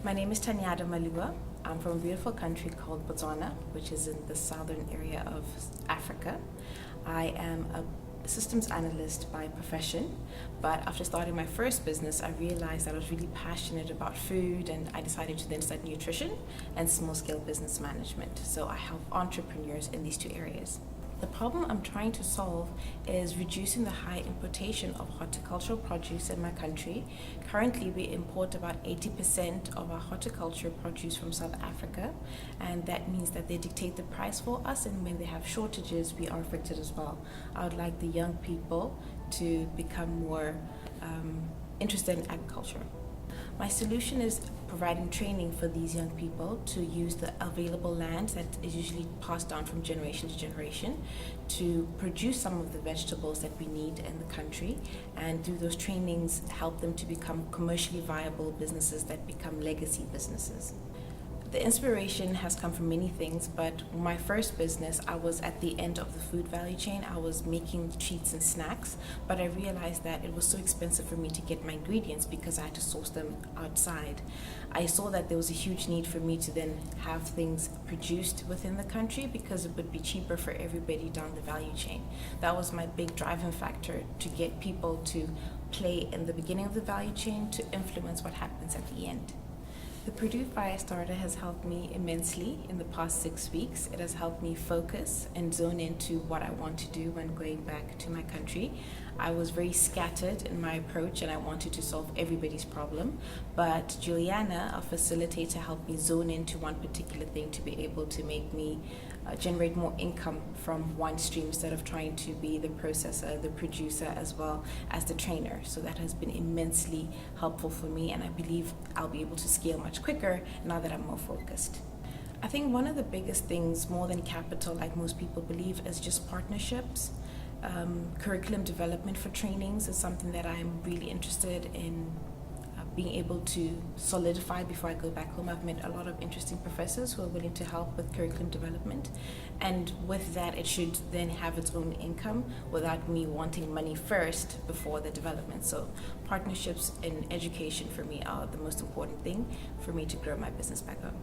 My name is Tanyada Maluwa. I'm from a beautiful country called Botswana, which is in the southern area of Africa. I am a systems analyst by profession, but after starting my first business, I realized that I was really passionate about food, and I decided to then study nutrition and small-scale business management. So I help entrepreneurs in these two areas. The problem I'm trying to solve is reducing the high importation of horticultural produce in my country. Currently, we import about 80% of our horticultural produce from South Africa, and that means that they dictate the price for us, and when they have shortages, we are affected as well. I would like the young people to become more interested in agriculture. My solution is providing training for these young people to use the available land that is usually passed down from generation to generation to produce some of the vegetables that we need in the country, and through those trainings help them to become commercially viable businesses that become legacy businesses. The inspiration has come from many things, but my first business, I was at the end of the food value chain. I was making treats and snacks, but I realized that it was so expensive for me to get my ingredients because I had to source them outside. I saw that there was a huge need for me to then have things produced within the country because it would be cheaper for everybody down the value chain. That was my big driving factor, to get people to play in the beginning of the value chain to influence what happens at the end. The Purdue Firestarter has helped me immensely in the past 6 weeks. It has helped me focus and zone into what I want to do when going back to my country. I was very scattered in my approach and I wanted to solve everybody's problem, but Juliana, our facilitator, helped me zone into one particular thing to be able to make me generate more income from one stream instead of trying to be the processor, the producer, as well as the trainer. So that has been immensely helpful for me, and I believe I'll be able to scale much quicker now that I'm more focused. I think one of the biggest things, more than capital like most people believe, is just partnerships. Curriculum development for trainings is something that I'm really interested in being able to solidify before I go back home. I've met a lot of interesting professors who are willing to help with curriculum development, and with that it should then have its own income without me wanting money first before the development. So partnerships in education for me are the most important thing for me to grow my business back home.